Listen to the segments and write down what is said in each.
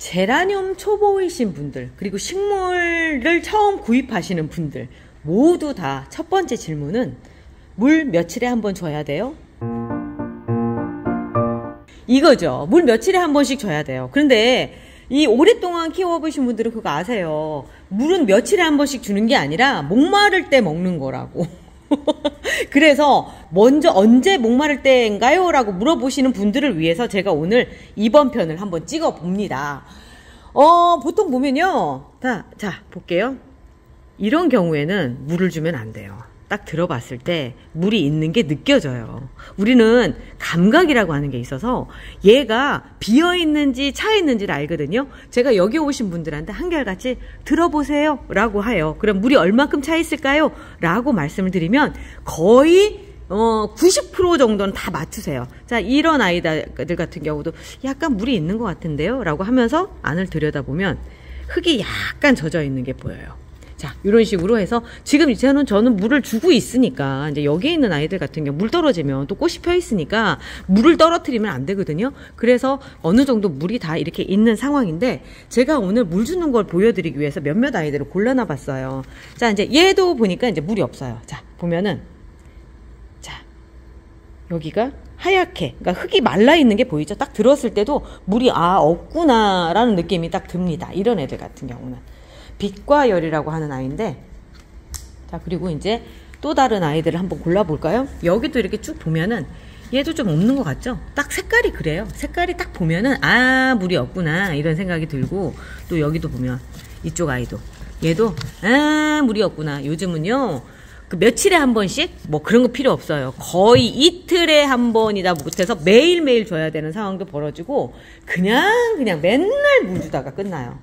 제라늄 초보이신 분들, 그리고 식물을 처음 구입하시는 분들 모두 다 첫 번째 질문은 물 며칠에 한 번 줘야 돼요? 이거죠. 물 며칠에 한 번씩 줘야 돼요. 그런데 이 오랫동안 키워보신 분들은 그거 아세요. 물은 며칠에 한 번씩 주는 게 아니라 목마를 때 먹는 거라고. 그래서 먼저 언제 목마를 때인가요? 라고 물어보시는 분들을 위해서 제가 오늘 이번 편을 한번 찍어 봅니다. 보통 보면요. 자, 볼게요. 이런 경우에는 물을 주면 안 돼요. 딱 들어봤을 때 물이 있는 게 느껴져요. 우리는 감각이라고 하는 게 있어서 얘가 비어있는지 차있는지를 알거든요. 제가 여기 오신 분들한테 한결같이 들어보세요 라고 해요. 그럼 물이 얼만큼 차있을까요? 라고 말씀을 드리면 거의 90% 정도는 다 맞추세요. 자, 이런 아이들 같은 경우도 약간 물이 있는 것 같은데요? 라고 하면서 안을 들여다보면 흙이 약간 젖어 있는 게 보여요. 자, 이런 식으로 해서 지금 이제는 저는 물을 주고 있으니까 이제 여기에 있는 아이들 같은 경우 물 떨어지면 또 꽃이 펴 있으니까 물을 떨어뜨리면 안 되거든요. 그래서 어느 정도 물이 다 이렇게 있는 상황인데 제가 오늘 물 주는 걸 보여드리기 위해서 몇몇 아이들을 골라놔 봤어요. 자, 이제 얘도 보니까 이제 물이 없어요. 자, 보면은 자, 여기가 하얗게, 그러니까 흙이 말라 있는 게 보이죠? 딱 들었을 때도 물이 없구나라는 느낌이 딱 듭니다. 이런 애들 같은 경우는. 빛과 열이라고 하는 아이인데, 자, 그리고 이제 또 다른 아이들을 한번 골라볼까요? 여기도 이렇게 쭉 보면은 얘도 좀 없는 것 같죠? 딱 색깔이 그래요. 색깔이 딱 보면은 물이 없구나 이런 생각이 들고, 또 여기도 보면 이쪽 아이도 얘도 물이 없구나. 요즘은요 그 며칠에 한 번씩 뭐 그런 거 필요 없어요. 거의 이틀에 한 번이다 못해서 매일매일 줘야 되는 상황도 벌어지고 그냥 맨날 물 주다가 끝나요.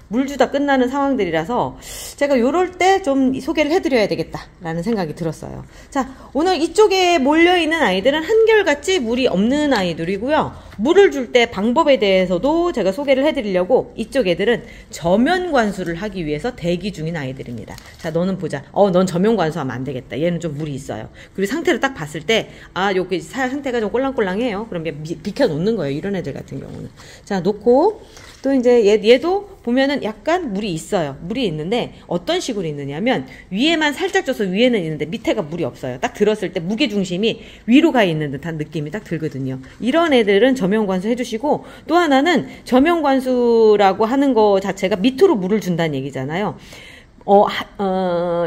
물 주다 끝나는 상황들이라서 제가 요럴 때 좀 소개를 해드려야 되겠다라는 생각이 들었어요. 자, 오늘 이쪽에 몰려있는 아이들은 한결같이 물이 없는 아이들이고요. 물을 줄 때 방법에 대해서도 제가 소개를 해드리려고 이쪽 애들은 저면 관수를 하기 위해서 대기 중인 아이들입니다. 자, 너는 보자. 넌 저면 관수하면 안 되겠다. 얘는 좀 물이 있어요. 그리고 상태를 딱 봤을 때 여기 상태가 좀 꼴랑꼴랑해요. 그럼 비켜 놓는 거예요. 이런 애들 같은 경우는. 자, 놓고 또 이제 얘도 보면은 약간 물이 있어요. 물이 있는데 어떤 식으로 있느냐면 위에만 살짝 쪄서 위에는 있는데 밑에가 물이 없어요. 딱 들었을 때 무게중심이 위로 가 있는 듯한 느낌이 딱 들거든요. 이런 애들은 저면관수 해주시고, 또 하나는 저면관수라고 하는 거 자체가 밑으로 물을 준다는 얘기잖아요.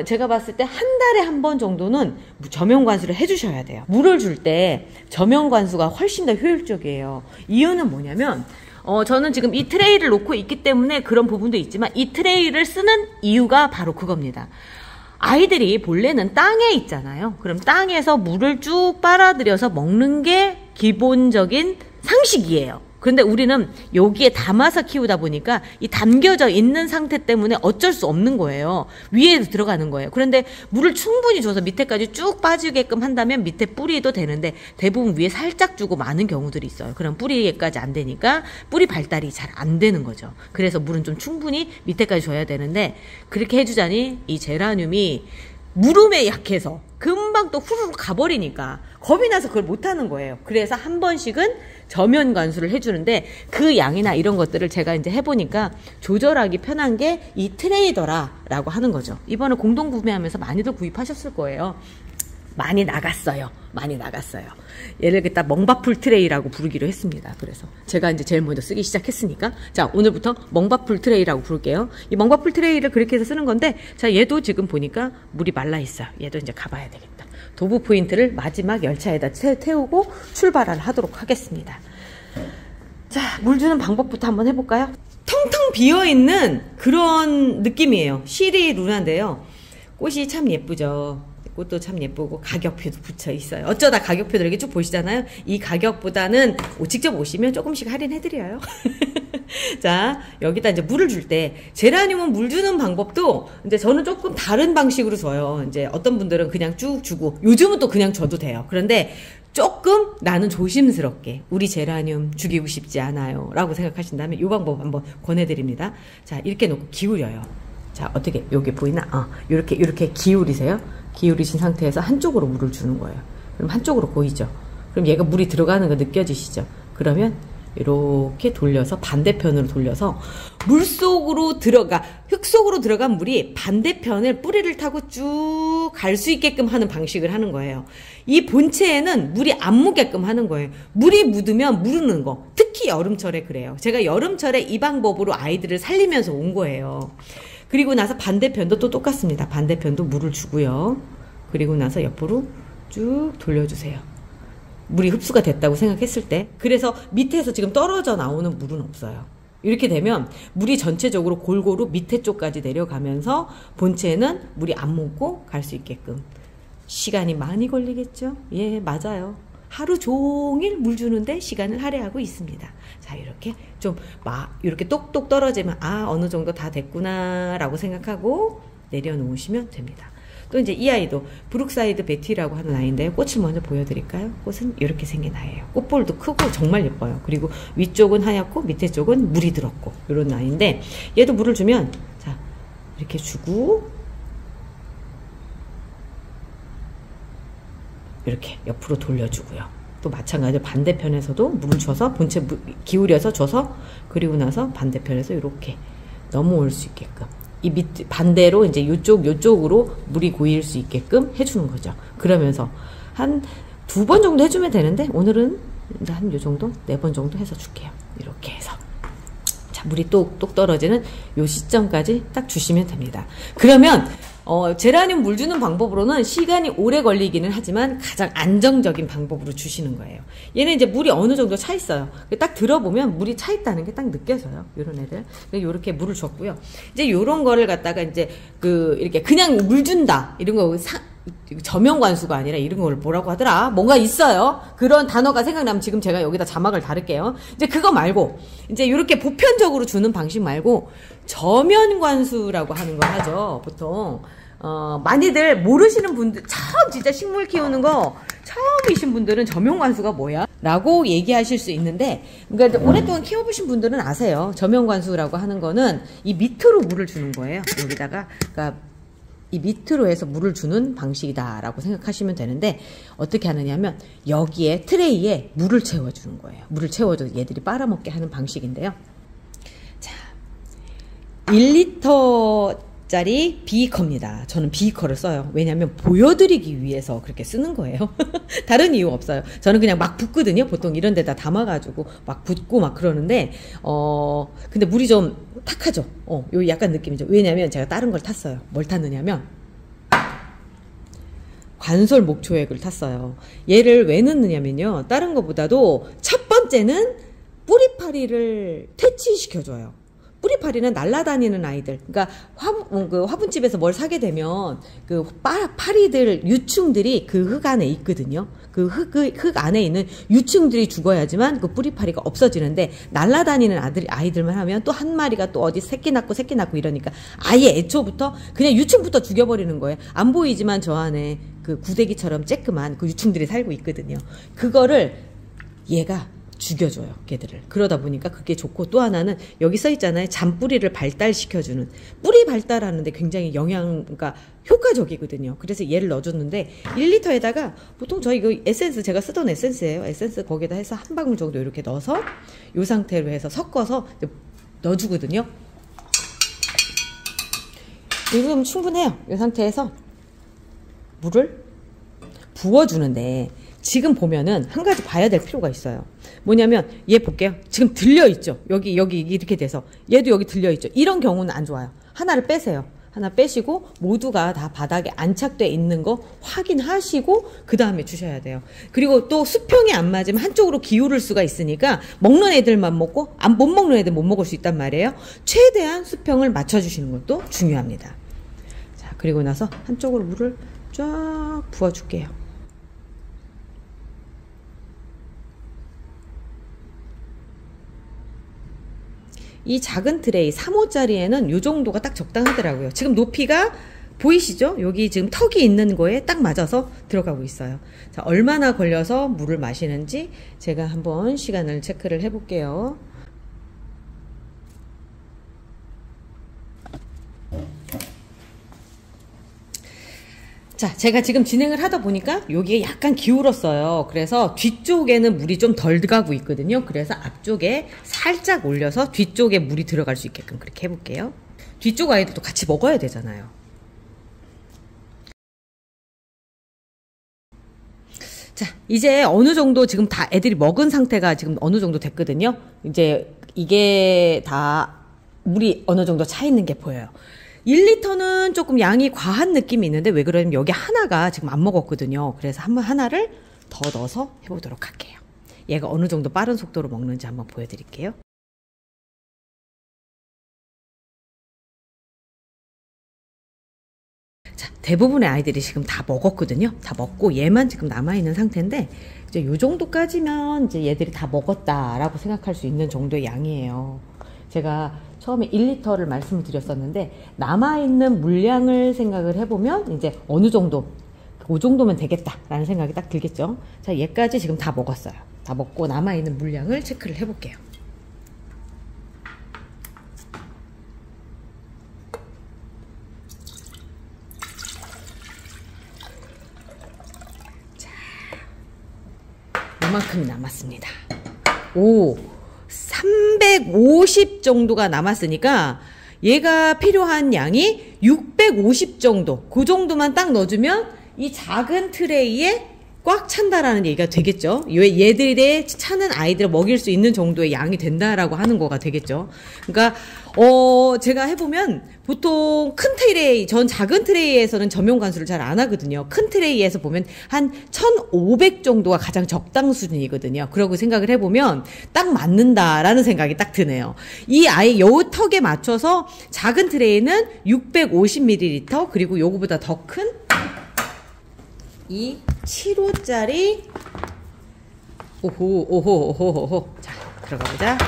제가 봤을 때 한 달에 한 번 정도는 저면관수를 해주셔야 돼요. 물을 줄 때 저면관수가 훨씬 더 효율적이에요. 이유는 뭐냐면 저는 지금 이 트레이를 놓고 있기 때문에 그런 부분도 있지만 이 트레이를 쓰는 이유가 바로 그겁니다. 아이들이 본래는 땅에 있잖아요. 그럼 땅에서 물을 쭉 빨아들여서 먹는 게 기본적인 상식이에요. 그런데 우리는 여기에 담아서 키우다 보니까 이 담겨져 있는 상태 때문에 어쩔 수 없는 거예요. 위에 들어가는 거예요. 그런데 물을 충분히 줘서 밑에까지 쭉 빠지게끔 한다면 밑에 뿌리도 되는데 대부분 위에 살짝 주고 많은 경우들이 있어요. 그럼 뿌리까지 안 되니까 뿌리 발달이 잘 안 되는 거죠. 그래서 물은 좀 충분히 밑에까지 줘야 되는데 그렇게 해주자니 이 제라늄이 물음에 약해서 금방 또 후루룩 가버리니까 겁이 나서 그걸 못하는 거예요. 그래서 한 번씩은 저면 관수를 해주는데 그 양이나 이런 것들을 제가 이제 해보니까 조절하기 편한 게 이 트레이더라라고 하는 거죠. 이번에 공동 구매하면서 많이들 구입하셨을 거예요. 많이 나갔어요. 얘를 갖다 멍바풀 트레이라고 부르기로 했습니다. 그래서 제가 이제 제일 먼저 쓰기 시작했으니까 자, 오늘부터 멍바풀 트레이라고 부를게요. 이 멍바풀 트레이를 그렇게 해서 쓰는 건데, 자, 얘도 지금 보니까 물이 말라 있어요. 얘도 이제 가봐야 되겠다. 도브 포인트를 마지막 열차에다 태우고 출발을 하도록 하겠습니다. 자, 물 주는 방법부터 한번 해볼까요? 텅텅 비어있는 그런 느낌이에요. 실이 루나인데요. 꽃이 참 예쁘죠. 꽃도 참 예쁘고 가격표도 붙여 있어요. 어쩌다 가격표들 이렇게 쭉 보시잖아요. 이 가격보다는 직접 오시면 조금씩 할인해드려요. 자, 여기다 이제 물을 줄 때 제라늄은 물 주는 방법도 이제 저는 조금 다른 방식으로 줘요. 이제 어떤 분들은 그냥 쭉 주고 요즘은 또 그냥 줘도 돼요. 그런데 조금 나는 조심스럽게 우리 제라늄 죽이고 싶지 않아요 라고 생각하신다면 이 방법 한번 권해드립니다. 자, 이렇게 놓고 기울여요. 자, 어떻게 여기 보이나? 이렇게 기울이세요. 기울이신 상태에서 한쪽으로 물을 주는 거예요. 그럼 한쪽으로 보이죠? 그럼 얘가 물이 들어가는 거 느껴지시죠? 그러면 이렇게 돌려서 반대편으로 돌려서 물속으로 들어가 흙 속으로 들어간 물이 반대편을 뿌리를 타고 쭉 갈 수 있게끔 하는 방식을 하는 거예요. 이 본체에는 물이 안 묻게끔 하는 거예요. 물이 묻으면 무르는 거. 특히 여름철에 그래요. 제가 여름철에 이 방법으로 아이들을 살리면서 온 거예요. 그리고 나서 반대편도 또 똑같습니다. 반대편도 물을 주고요. 그리고 나서 옆으로 쭉 돌려주세요. 물이 흡수가 됐다고 생각했을 때. 그래서 밑에서 지금 떨어져 나오는 물은 없어요. 이렇게 되면 물이 전체적으로 골고루 밑에 쪽까지 내려가면서 본체에는 물이 안 묻고 갈 수 있게끔. 시간이 많이 걸리겠죠? 예, 맞아요. 하루 종일 물 주는데 시간을 할애하고 있습니다. 자, 이렇게 좀 이렇게 똑똑 떨어지면 어느 정도 다 됐구나 라고 생각하고 내려놓으시면 됩니다. 또 이제 이 아이도 브룩사이드 베티라고 하는 아이인데요. 꽃을 먼저 보여드릴까요? 꽃은 이렇게 생긴 아이예요. 꽃볼도 크고 정말 예뻐요. 그리고 위쪽은 하얗고 밑에 쪽은 물이 들었고 이런 아이인데, 얘도 물을 주면 자 이렇게 주고 이렇게 옆으로 돌려주고요. 또 마찬가지로 반대편에서도 물을 줘서 본체 기울여서 줘서, 그리고 나서 반대편에서 이렇게 넘어올 수 있게끔, 이 밑 반대로 이제 요쪽으로 물이 고일 수 있게끔 해주는 거죠. 그러면서 한 2번 정도 해주면 되는데, 오늘은 이제 한 요 정도 4번 정도 해서 줄게요. 이렇게 해서 자, 물이 똑똑 떨어지는 요 시점까지 딱 주시면 됩니다. 그러면 제라늄 물 주는 방법으로는 시간이 오래 걸리기는 하지만 가장 안정적인 방법으로 주시는 거예요. 얘는 이제 물이 어느 정도 차 있어요. 딱 들어보면 물이 차 있다는 게 딱 느껴져요. 요런 애들. 요렇게 물을 줬고요. 이제 요런 거를 갖다가 이제 이렇게 그냥 물 준다. 이런 거 저명관수가 아니라 이런 걸 뭐라고 하더라? 뭔가 있어요. 그런 단어가 생각나면 지금 제가 여기다 자막을 달을게요. 이제 그거 말고, 이제 요렇게 보편적으로 주는 방식 말고, 저면관수라고 하는 걸 하죠. 보통. 많이들 모르시는 분들, 처음 진짜 식물 키우는 거 처음이신 분들은 저면관수가 뭐야? 라고 얘기하실 수 있는데, 그러니까 오랫동안 키워보신 분들은 아세요. 저면관수라고 하는 거는 이 밑으로 물을 주는 거예요. 여기다가, 그러니까 이 밑으로 해서 물을 주는 방식이다라고 생각하시면 되는데, 어떻게 하느냐면 여기에 트레이에 물을 채워주는 거예요. 물을 채워줘서 얘들이 빨아먹게 하는 방식인데요. 자, 1리터짜리 비커입니다. 저는 비커를 써요. 왜냐하면 보여드리기 위해서 그렇게 쓰는 거예요. 다른 이유 없어요. 저는 그냥 막 붓거든요. 보통 이런 데다 담아가지고 막 붓고 막 그러는데, 근데 물이 좀 탁하죠. 요 약간 느낌이죠. 왜냐면 제가 다른 걸 탔어요. 뭘 탔느냐면 관솔 목초액을 탔어요. 얘를 왜 넣느냐면요, 다른 것보다도 첫 번째는 뿌리파리를 퇴치시켜줘요. 뿌리파리는 날아다니는 아이들, 그러니까 화분집에서 뭘 사게 되면 파리들, 유충들이 그 흙 안에 있거든요. 그 흙 안에 있는 유충들이 죽어야지만 그 뿌리파리가 없어지는데, 날아다니는 아이들만 하면 또 한 마리가 또 어디 새끼 낳고 이러니까 아예 애초부터 그냥 유충부터 죽여버리는 거예요. 안 보이지만 저 안에 그 구데기처럼 쬐끄만 그 유충들이 살고 있거든요. 그거를 얘가 죽여줘요, 걔들을. 그러다 보니까 그게 좋고, 또 하나는 여기 써 있잖아요. 잔뿌리를 발달시켜주는. 뿌리 발달하는데 굉장히 그러니까 효과적이거든요. 그래서 얘를 넣어줬는데 1리터에다가 보통 저희 그 에센스, 제가 쓰던 에센스예요. 에센스 거기다 해서 한 방울 정도 이렇게 넣어서 이 상태로 해서 섞어서 넣어주거든요. 지금 충분해요. 이 상태에서 물을 부어주는데, 지금 보면은 한 가지 봐야 될 필요가 있어요. 뭐냐면 얘 볼게요. 지금 들려있죠. 여기 이렇게 돼서 얘도 여기 들려있죠. 이런 경우는 안 좋아요. 하나를 빼세요. 하나 빼시고 모두가 다 바닥에 안착돼 있는 거 확인하시고 그 다음에 주셔야 돼요. 그리고 또 수평이 안 맞으면 한쪽으로 기울을 수가 있으니까 먹는 애들만 먹고 못 먹는 애들 못 먹을 수 있단 말이에요. 최대한 수평을 맞춰주시는 것도 중요합니다. 자, 그리고 나서 한쪽으로 물을 쫙 부어줄게요. 이 작은 트레이 3호짜리에는 요 정도가 딱 적당하더라고요. 지금 높이가 보이시죠? 여기 지금 턱이 있는 거에 딱 맞아서 들어가고 있어요. 자, 얼마나 걸려서 물을 마시는지 제가 한번 시간을 체크를 해볼게요. 자, 제가 지금 진행을 하다 보니까 여기가 약간 기울었어요. 그래서 뒤쪽에는 물이 좀 덜 가고 있거든요. 그래서 앞쪽에 살짝 올려서 뒤쪽에 물이 들어갈 수 있게끔 그렇게 해볼게요. 뒤쪽 아이들도 같이 먹어야 되잖아요. 자, 이제 어느 정도 지금 다 애들이 먹은 상태가 지금 어느 정도 됐거든요. 이제 이게 다 물이 어느 정도 차 있는 게 보여요. 1리터는 조금 양이 과한 느낌이 있는데 왜 그러냐면 여기 하나가 지금 안 먹었거든요. 그래서 한번 하나를 더 넣어서 해보도록 할게요. 얘가 어느 정도 빠른 속도로 먹는지 한번 보여드릴게요. 자, 대부분의 아이들이 지금 다 먹었거든요. 다 먹고 얘만 지금 남아있는 상태인데 이제 요 정도까지면 이제 얘들이 다 먹었다라고 생각할 수 있는 정도의 양이에요. 제가 처음에 1리터를 말씀을 드렸었는데 남아있는 물량을 생각을 해보면 이제 어느 정도 그 정도면 되겠다라는 생각이 딱 들겠죠. 자, 얘까지 지금 다 먹었어요. 다 먹고 남아있는 물량을 체크를 해볼게요. 자, 이만큼이 남았습니다. 오, 350 정도가 남았으니까 얘가 필요한 양이 650 정도, 그 정도만 딱 넣어주면 이 작은 트레이에 꽉 찬다라는 얘기가 되겠죠. 얘들의 차는 아이들을 먹일 수 있는 정도의 양이 된다라고 하는 거가 되겠죠. 그러니까 제가 해보면 보통 큰 트레이, 전 작은 트레이에서는 점용 관수를 잘 안 하거든요. 큰 트레이에서 보면 한 1500 정도가 가장 적당 수준이거든요. 그러고 생각을 해보면 딱 맞는다라는 생각이 딱 드네요. 이 아이 요 턱에 맞춰서 작은 트레이는 650ml, 그리고 요거보다 더 큰 이 7호짜리 오호. 자, 들어가 보자.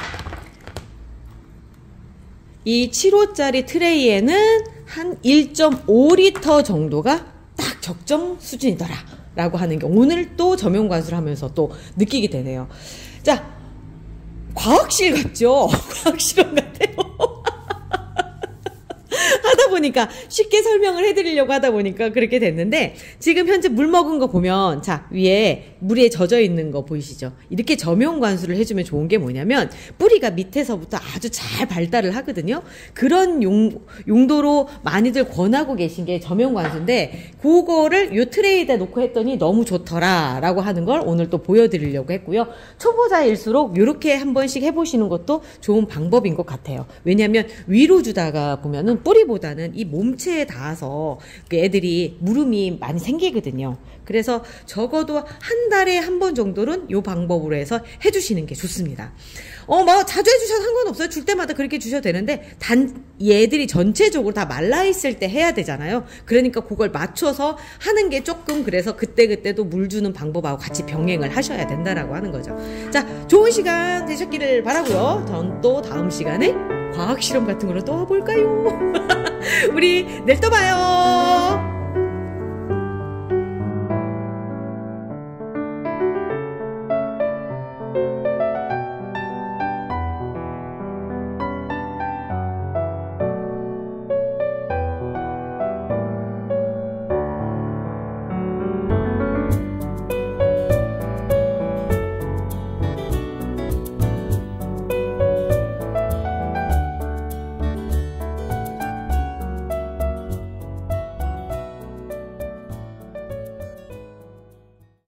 이 7호짜리 트레이에는 한 1.5리터 정도가 딱 적정 수준이더라 라고 하는 게 오늘 또 점용 관수를 하면서 또 느끼게 되네요. 자, 과학실 같죠? 과학실험 같아요. 하다 보니까 쉽게 설명을 해드리려고 하다 보니까 그렇게 됐는데, 지금 현재 물 먹은 거 보면 자, 위에 물에 젖어 있는 거 보이시죠? 이렇게 점용 관수를 해주면 좋은 게 뭐냐면 뿌리가 밑에서부터 아주 잘 발달을 하거든요. 그런 용도로 많이들 권하고 계신 게 점용 관수인데, 그거를 요 트레이에다 놓고 했더니 너무 좋더라 라고 하는 걸 오늘 또 보여드리려고 했고요. 초보자일수록 이렇게 한 번씩 해보시는 것도 좋은 방법인 것 같아요. 왜냐하면 위로 주다가 보면은 뿌리보다는 이 몸체에 닿아서 애들이 물음이 많이 생기거든요. 그래서 적어도 한 달에 한 번 정도는 이 방법으로 해서 해주시는 게 좋습니다. 뭐 자주 해주셔도 상관없어요. 줄 때마다 그렇게 주셔도 되는데, 단 얘들이 전체적으로 다 말라있을 때 해야 되잖아요. 그러니까 그걸 맞춰서 하는 게 조금, 그래서 그때그때도 물 주는 방법하고 같이 병행을 하셔야 된다라고 하는 거죠. 자, 좋은 시간 되셨기를 바라고요. 전 또 다음 시간에 과학실험 같은 걸로 또 볼까요? 우리 내일 또 봐요.